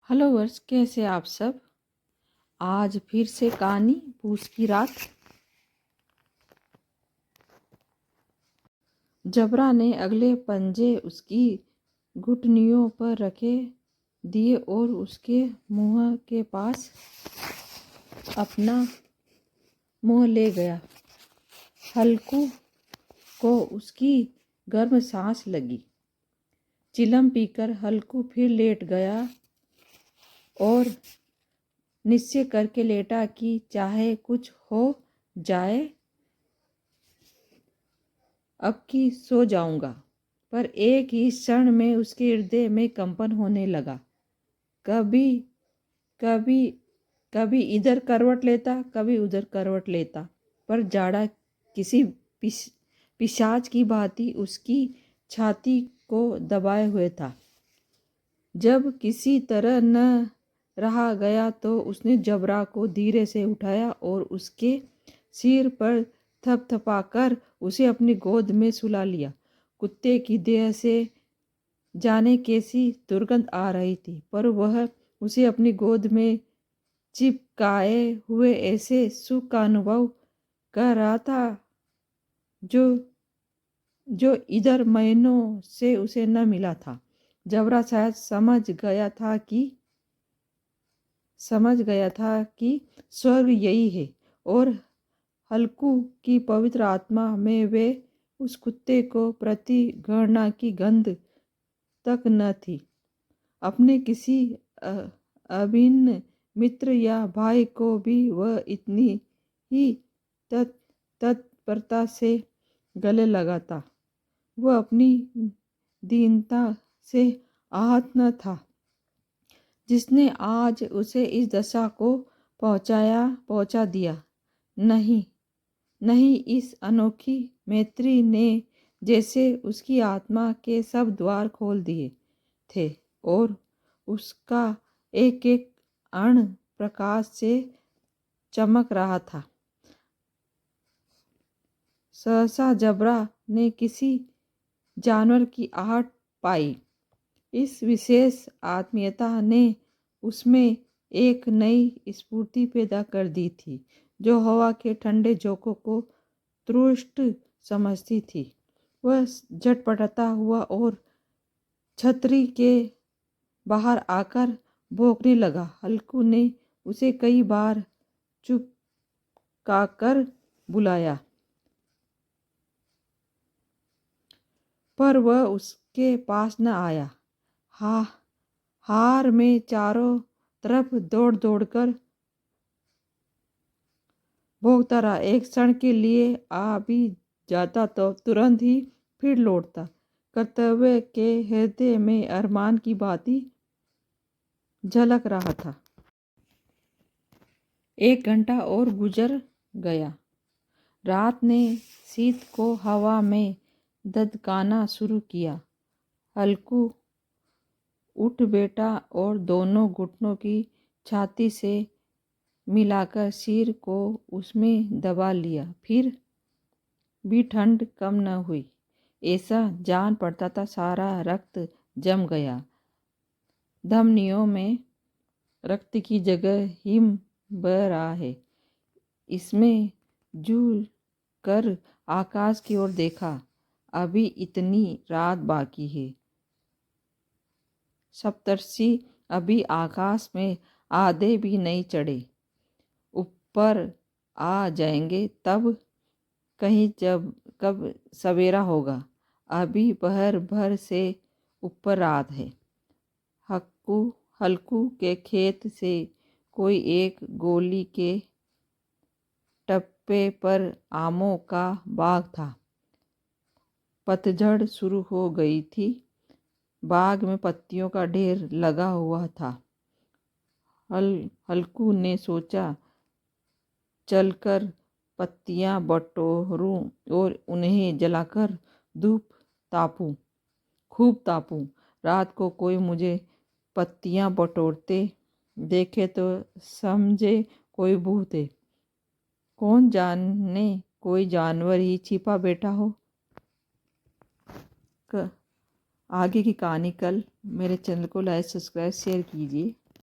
Hello verse, कैसे आप सब। आज फिर से कहानी पूस की रात। जबरा ने अगले पंजे उसकी घुटनियों पर रखे दिए और उसके मुंह के पास अपना मुंह ले गया। हल्कू को उसकी गर्म सांस लगी। चिलम पीकर हल्कू फिर लेट गया और निश्चय करके लेटा कि चाहे कुछ हो जाए अब की सो जाऊंगा। पर एक ही क्षण में उसके हृदय में कंपन होने लगा। कभी कभी कभी इधर करवट लेता, कभी उधर करवट लेता, पर जाड़ा किसी पिशाच की भांति उसकी छाती को दबाए हुए था। जब किसी तरह न रहा गया तो उसने जबरा को धीरे से उठाया और उसके सिर पर थपथपाकर उसे अपनी गोद में सुला लिया। कुत्ते की देह से जाने कैसी दुर्गंध आ रही थी, पर वह उसे अपनी गोद में चिपकाए हुए ऐसे सुख का अनुभव कर रहा था जो जो इधर महीनों से उसे न मिला था। जबरा शायद समझ गया था कि स्वर्ग यही है, और हल्कू की पवित्र आत्मा में वे उस कुत्ते को प्रति घृणा की गंध तक न थी। अपने किसी अभिन्न मित्र या भाई को भी वह इतनी ही तत्परता से गले लगाता। वह अपनी दीनता से आहत न था जिसने आज उसे इस दशा को पहुंचा दिया। नहीं नहीं, इस अनोखी मैत्री ने जैसे उसकी आत्मा के सब द्वार खोल दिए थे और उसका एक एक अण प्रकाश से चमक रहा था। सहसा जबरा ने किसी जानवर की आहट पाई। इस विशेष आत्मीयता ने उसमें एक नई स्फूर्ति पैदा कर दी थी, जो हवा के ठंडे झोंकों को तुष्ट समझती थी। वह झटपटाता हुआ और छतरी के बाहर आकर भौंकने लगा। हल्कू ने उसे कई बार चुपकाकर बुलाया, पर वह उसके पास न आया। हार में चारों तरफ दौड़ दौड़कर भोगता रहा। एक क्षण के लिए आ भी जाता तो तुरंत ही फिर लौटता। कर्तव्य के हृदय में अरमान की भांति झलक रहा था। 1 घंटा और गुजर गया। रात ने शीत को हवा में ददकाना शुरू किया। हल्कू उठ बैठा और दोनों घुटनों की छाती से मिलाकर सिर को उसमें दबा लिया। फिर भी ठंड कम न हुई। ऐसा जान पड़ता था सारा रक्त जम गया। धमनियों में रक्त की जगह हिम बह रहा है। इसमें झूल कर आकाश की ओर देखा। अभी इतनी रात बाकी है। सप्तर्षि अभी आकाश में आधे भी नहीं चढ़े। ऊपर आ जाएंगे तब कब सवेरा होगा। अभी पहर भर से ऊपर रात है। हल्कू के खेत से कोई एक गोली के टप्पे पर आमों का बाग था। पतझड़ शुरू हो गई थी। बाग में पत्तियों का ढेर लगा हुआ था। हल्कू ने सोचा, चलकर पत्तियां बटोरूं और उन्हें जलाकर खूब तापूं। रात को कोई मुझे पत्तियां बटोरते देखे तो समझे कोई भूत है। कौन जाने कोई जानवर ही छिपा बैठा हो। आगे की कहानी कल। मेरे चैनल को लाइक, सब्सक्राइब, शेयर कीजिए।